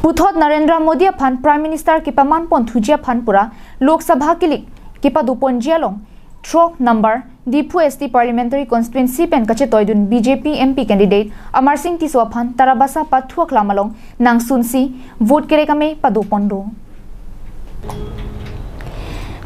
Puthot Narendra Modi Aphan Prime Minister Kipaman Pon Thujia Phanpura Lok Sabha Kilik Kepado Ponjialong Throk number Dipu ST Parliamentary Constituency Pen Kachetoidun BJP MP candidate Amarsing Tisso Aphan Tarabasa Pathuak Lamalong Nang Sunsi Vote Kerekame Pado Pondo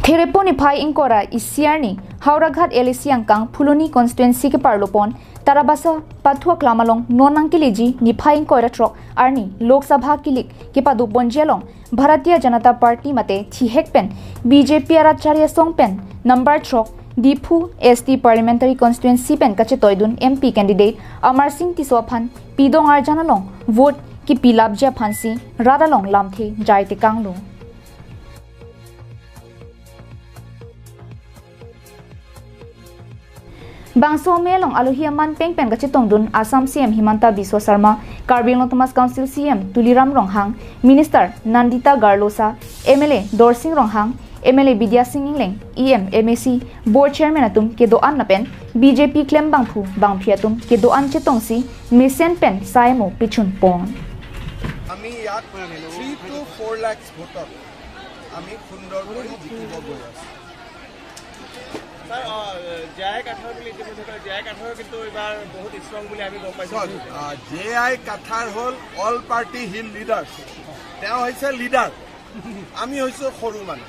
Thereponi Pai Inkora Isiarni Hauraghat Elisiang Kang Puloni Constituency ke Parlopon Tarabasa Pathuak Lamalong Nonang Kiliji Nipai Inkora Trok Arni Lok Sabha Kilik Kepado Ponjialong Bharatiya Janata Party Mate Thihek Pen BJP Aracharya Song Pen number Trok Dipu ST Parliamentary Constituency Pen Kachetoidun MP candidate Amarsing Tisso Aphan Pidong Arjanalong Vote Ki Pilabja Phansi Radalong Lamthe Jaite Kanglo Bangso Melong Aluhiaman Peng Pen Kachetong Dun Assam CM Himanta Biswa Sharma Karbin Thomas Council CM Tuliram Ronghang Minister Nandita Garlosa MLA Dorsing Ronghang MLA Bidya Singh Leng EM MAC Board Chairman Atum Kedo An Napen BJP Klem Bangphu Bangphiatum Kedo An Chetongsi Mesen Pen Saimo Pichun Pon Ami yak 3 to 4 lakhs voter Ami Kundor Kori Jitibo Goyas Jai Kathar বুলি ইতিমধ্যে Jai Kathar কিন্তু এবাৰ বহুত strong বুলি আমি গম পাইছো Jai Kathar হল all party hill লিডাৰ্স তেওঁ হৈছে লিডাৰ আমি হৈছো সৰু মানুহ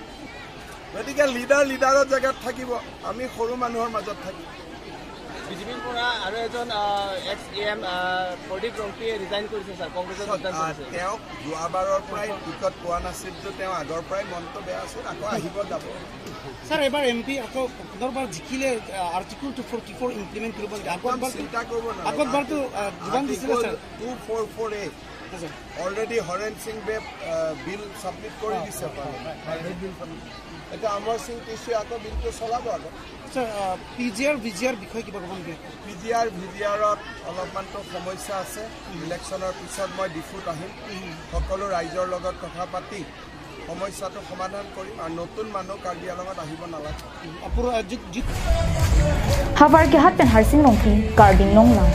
গতিকে লিডাৰৰ জায়গাত থাকিব আমি সৰু মানুহৰ মাজত থাকিব বিজেপিৰ পৰা আৰু এজন এক্স এম প্ৰদীপ ৰংপিয়ে ৰিজাইন কৰিছে স্যাৰ কংগ্ৰেছৰ যোগদান কৰিছে তেওঁ যোৱাবাৰৰ পৰাই টিকট পোৱা নাছিল তো তেওঁ আগৰ পৰাই মনটো বেয়া আছিল আকৌ আহিব যাব স্যাৰ এবাৰ এমপি আকৌ পুনৰবাৰ জিকিলে আৰ্টিকল 244 ইমপ্লিমেন্ট কৰিব লাগে আগৰবাৰ চিন্তা কৰিব না আগৰবাৰটো যোগান দিছিল স্যাৰ 2448 অলৰেডি হৰেন সিং বে বিল সাবমিট কৰি দিছে এটা Amarsing Tisso আকৌ বিলটো চলাব আকৌ স্যাৰ পিজিআৰ ভিজিআৰ বিষয় কিবা ক'ব নেকি পিজিআৰ ভিজিআৰত অলপমানটো সমস্যা আছে ইলেকশনৰ পিছত মই ডিফুট আহিম সকলো ৰাইজৰ লগত কথা পাতি সমস্যাটো সমাধান কৰিম আৰু নতুন মানুহ কাৰ্বি আলঙত আহিব নালাগে Havar ke hat pen harsing longki Karbin Longlang